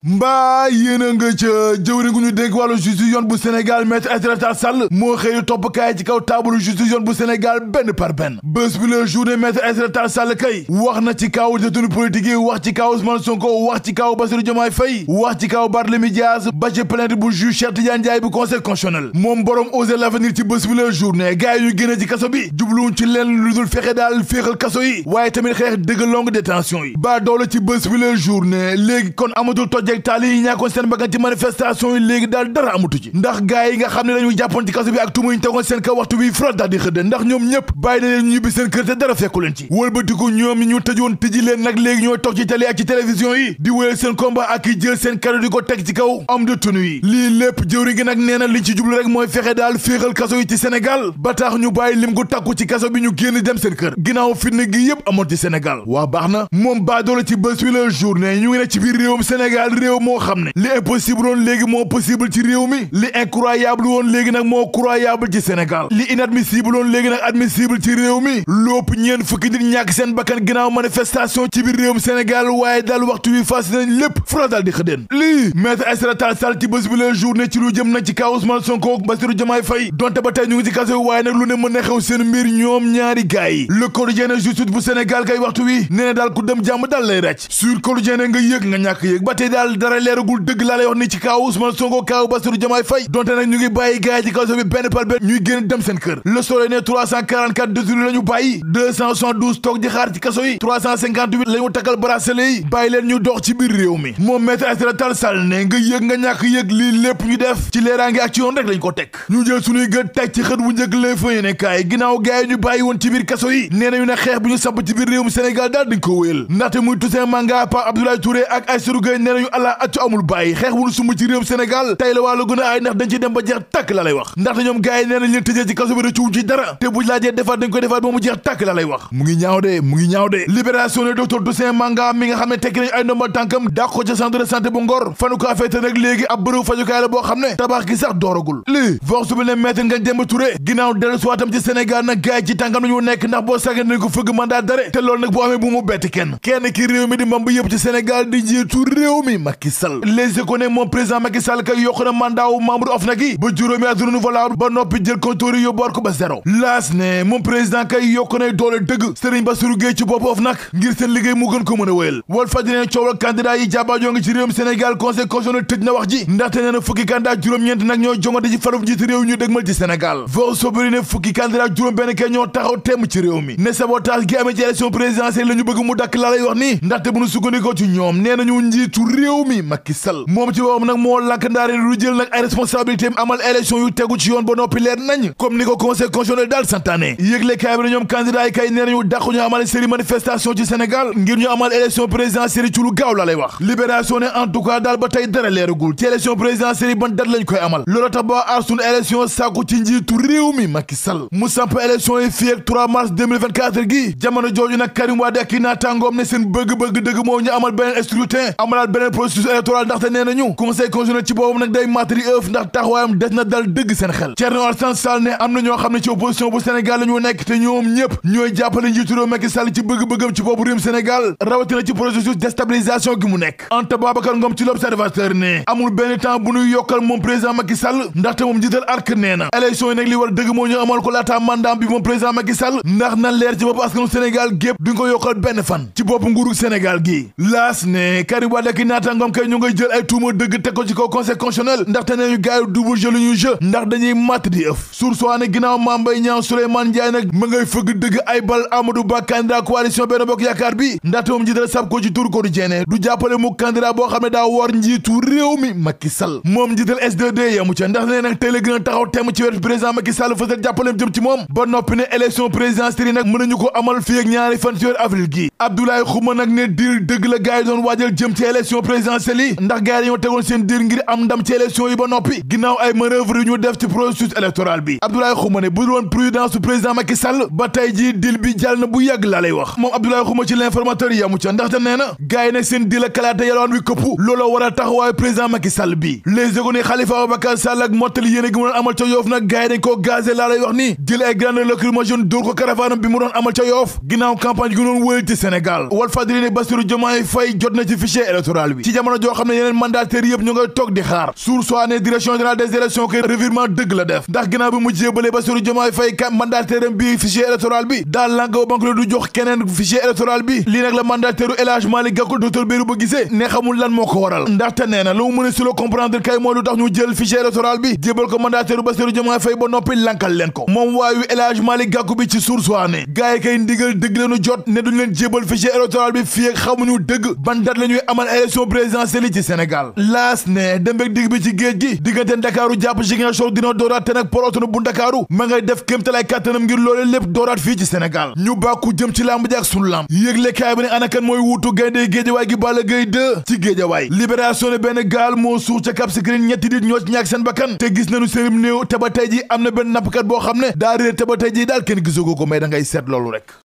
mbaa yéen a nga ca jëwriñ gu ñu dénk wàllu justice yoon bu Sénégal maître Aïssata Tall Sall moo xëy topp kaay ci kaw taabalu justice yoon bu Sénégal benn par benn bés bi la journée maître Aïssata Tall Sall kay wax na ci kaw détenu politique yi wax ci kaw Ousmane Sonko wax ci kaw Bassirou Diomaye Faye wax ci kaw Barthélémy Dias ba ci plainte bu juge Cheikh Tidiane Ndiaye bu conseil constitutionnel moom borom Osez l'Avenir ci bés bi la journée gars yi ñu génne ci kaso bi jubluwuñ ci leen lu dul fexe daal féexal kaso yi waaye tamit xeex dëgg longue détention yi ba doole ci bés bi la journée léegi kon amatul tojjeg taal yi ñàkkoon seen bakkan ci manifestation yi léegi daal dara amatu ci ndax gars yi nga xam ne dañu jàppoon ci kaso bi ak tuuma ñu tegoon seen kaw waxtu bi frot daal di xëdd ndax ñoom ñëpp bàyyi na leen ñibbi seen kër te dara fekku leen ci wëlbatiku ñoom ñi ñu tëjoon tëji leen nag léegi ñooy toog ci télé ak ci télévision yi di wéyal seen combat ak i jël seen kàddu di ko teg ci kaw homme de tenue yi lii lépp jëwri gi nag nee na liñ ci jublu rek mooy fexe daal féexal kaso yi ci Sénégal ba tax ñu bàyyi lim gu takku ci kaso bi ñu génn dem seen kër ginnaaw fitna gi yëpp amoon ci Sénégal waa baax na moom baadoolo ci bés bi la journée ñu ngi ne ci biir réewum Sénégal réew moo xam ne li impossible woon léegi moo possible ci réew mi li incroyable woon léegi nag moo croyable ci Sénégal li inadmissible woon léegi nag admissible ci réew mi lopp ñeen fukki nit ñàkk seen bakkan ginnaaw manifestation ci biir réewum Sénégal waaye daal waxtu wi fas nañ lépp fura daal di xëddeen lii maître Aïssata Tall Sall ci bés bi la journée ci lu jëm nag ci kaw Ousmane Sonko Bassirou Diomaye Faye donte ba tey ñu ngi ci kaso waaye nag lu ne mën na xew seen mbir ñoom ñaari gaay yi le quotidien justice bu Sénégal kay waxtu wi nee na daal ku dem jàmm daal lay ràcc sur quotidien nga yëg nga ñàkk yëg ba tey daal dara leeragul dëgg laa lay wax ni ci kaw Ousmane Sonko kaw Bassirou Diomaye Faye donte nag ñu ngi bàyyi gaay yi ci kaso bi benn par benn ñuy génn dem seen kër le soleil ne 344 détenus la ñu bàyyi 272 toog di xaar ci kaso yi 358 la ñu takkal bracelet yi bàyyi leen ñu dox ci biir réew mi moom maître Aïssata Tall Sall ne nga yëg nga ñàkk yëg lii lépp ñu def ci leeraange ak ci yoon rek lañ ko teg ñu jël suñuy gët teg ci xët wu njëkk lay fa yéene kaay ginnaaw gaay yi ñu bàyyi woon ci biir kaso yi nee nañu ne xeex bi ñu samp ci biir réewum Sénégal daal dañ ko wéyal ndaxte muy Toussaint Manga Pape Abdoulaye Touré ak Aïssatou Gueye nee nañu àla accu amul bàyyi xeex bu ñu sumb ci réewum Sénégal tey la wàllu gën a ay ndax dañ ci dem ba jeex tàkk la lay wax ndaxte ñoom gaay yi nee nañ leen tëjee ci kaso bi rëccuwuñ ci dara te buñ laajee defaat dañ koy defaat ba mu jeex tàkk la lay wax mu ngi ñaaw de libération ne docteur Toussaint Manga mi nga xam ne tekki nañu ay ndombal tànkam dàq ko ca centre de santé bu Ngor fanu ko affecté nag léegi ab bërëb fajukaay la boo xam ne tabax gi sax dooragul lii vox bi ne maître Ngagne Demba Touré ginnaaw dellu suwaatam ci Sénégal nag gaay ci tànkam nañu nekk ndax boo sàggee nañ ko fëgg mandat d'arrêt te loolu nag boo amee bu mu bett kenn ki réew mi di mbamb yëpp ci Sénégal di njiitu réew mi Macky Sall Les Échos ne moom président Macky Sall kay yokk na mandat wu membre OFNAC yi ba juróomi at renouvelable ba noppi jël compteur yi yóbbuwaat ko ba zéro laas ne moom président kay yokk nay doole dëgg Serigne Bassirou Gueye ci bopp OFNAC ngir seen liggéey mu gën ko mën a wéyal Walf Fadjri ne coow la candidat yi jàbbaajoo ngi ci réewum Sénégal conseil constitutionnel tëj na wax ji ndaxte nee na fukki candidat juróom-ñeent nag ñoo jongante ci faruf njiiti réew ñu dëgmal ci Sénégal Vox Populi ne fukki candidat juróom benn kay ñoo taxaw temm ci réew mi ne sabotage gi amee ci élection présidentielle la ñu bëgg mu dakk laa lay wax nii ndaxte bu ñu sukkandikoo ci ñoom nee nañu njiitu réew mi Macky Sall moom ci boppam nag moo lànk ndaare lu jël nag ay responsabilité amal élection yu tegu ci yoon ba noppi leer nañ comme ni ko conseil constitutionnel daal santaane yëgle kaay bi ne ñoom candidat yi kay nee nañu dàq ñu amal série manifestation ci Sénégal ngir ñu amal élection présidentielle ci lu gaaw la lay wax libération ne en tout cas daal ba tey dara leeragul ci élection présidentielle ban date lañ koy amal loolu tax ba aar sunu élection sàkku ci njiitu réew mi Macky Sall mu samp élection yi fii ak 3 mars 2024 gi jamono jooju nag Karim Wade ak i naataangoom ne seen bëgg-bëgg dëgg moo ñu amal beneen scrutin amalaat beneen processus électoral ndaxte nee nañu conseil constitutionnel ci boobam nag day matri ëf ndax taxawaayam des na dal dëgg seen xel Thierno Alassane Sall ne am na ñoo xam ne ci opposition bu Sénégal la ñu nekk te ñoom ñëpp ñooy jàppale njiitu réew Macky Sall ci bëgg-bëggam ci boobu réewum Sénégal rawatina ci processus déstabilisation gi mu nekk Anta Babacar Ngom ci l'Observateur ne amul benn temps bu ñuy yokkal moom président Macky Sall ndaxte moom jiital arc nee na élection yi nag li war dëgg moo ñu amal ko laata mandat bi moom président Macky Sall ndax na leer ci bopp askanu Sénégal gépp duñ ko yokkal benn fan ci bopp nguuru Sénégal gi laas ne Karim Wade ak naataangoom kay ñu ngay jël ay tuuma dëgg teg ko ci kaw conseil constitutionnel ndaxte nee ñu gaayu double jeu lu ñuy jeu ndax dañuy matt di ëf source waa ne ginnaaw Mame Mbaye Niang Souleymane Ndiaye nag ma ngay fëgg dëgg ay bal Amadou Ba candidat coalition Benno Bokk Yaakaar bi ndaxte moom jiital sab ko ci tur ko du jeene du jàppale mu candidat boo xam ne daa woor njiitu réew mi Macky Sall moom njiital SDD yamu ca ndax nee nag tey la gën a taxaw temm ci wetu président Macky Sall fësal jàppaleem jëm ci moom ba noppi ne élection présidentielle yi nag mën nañu ko amal fii ak ñaari fan ci weeru avril gi Abdoulaye Khouma nag ne diir dëgg la gars yi doon waajal jëm ci élection présidentielle yi ndax gars yi dañoo tegoon seen diir ngir am ndam ci élection yi ba noppi ginnaaw ay manœuvre yu ñu def ci processus électoral bi Abdoulaye Khouma ne bu dul woon prudence su président Macky Sall ba tey jii dil bi jàll na bu yàgg laa lay wax moom Abdoulaye Khouma ci l'informateur yamu ca ndaxte nee na gars yi nag seen dil ak kalaate yalwaan wi këpp looloo war a taxawaayu président Macky Sall bi les éco ni Khalifa Ababacar Sall ak mottali yéene gi mu doon amal ca Yoff nag gars yi dañ koo gazé laa lay wax ni jël ay grenades lacrymogènes dóor ko caravane bi mu doon amal ca Yoff ginnaaw campagne gi doon wëyal ci Sénégal Walf Fadjri ne Bassirou Diomaye Faye jot na ci fichier électoral bi ci jamono joo xam ne yeneen mandataires yëpp ñu ngay toog di xaar ne direction générale des élections que revirement dëgg la def ndax ginnaaw bi mu jébalee Bassirou Diomaye Faye ka mandataire am bi fichier électoral bi daal lanko banque la du jox keneen fichier électoral bi lii nag la mandataire El Hadji Malick Gakou docteur Bérouba Guissé ne xamul lan moo ko waral ndaxte nee na lu mu mën a silo comprendre kay mooy lu tax ñu jël fichier électoral bi jébal ko mandataire Bassirou Diomaye Faye ba noppi lankal leen ko moom waayu El Hadji Malick Gakou bi ci source ne gaay kay ndigal dëgg lañu jot ne duñ leen jébal fichier électoral bi fii ak xamuñu dëgg ban date la ñuy amal élection présidentielle ci Sénégal laas ne dembek digg bi ci géej gi diggante Ndakaaru jàpp Ziguinchor dina dooraat te nag porootonu bu Ndakaaru ma ngay def kéemtalaay kàttanam ngir loole lépp dooraat fii ci Sénégal ñu bàkku jëm ci làmb ji ak sunu làmb yëgle kaay bi ne anakan mooy wuutu gayndey Géejawaay gi Balla Gaye 2 ci Géejawaay libération ne benn gaal moo suux ca Cap Skirring ñetti nit ñoo ci ñàkk seen bakkan te gis nañu seenum néew te ba tey ji am na benn nappkat boo xam ne daa réer te ba tey ji daal kenn gisagu ko mais da ngay seet loolu rek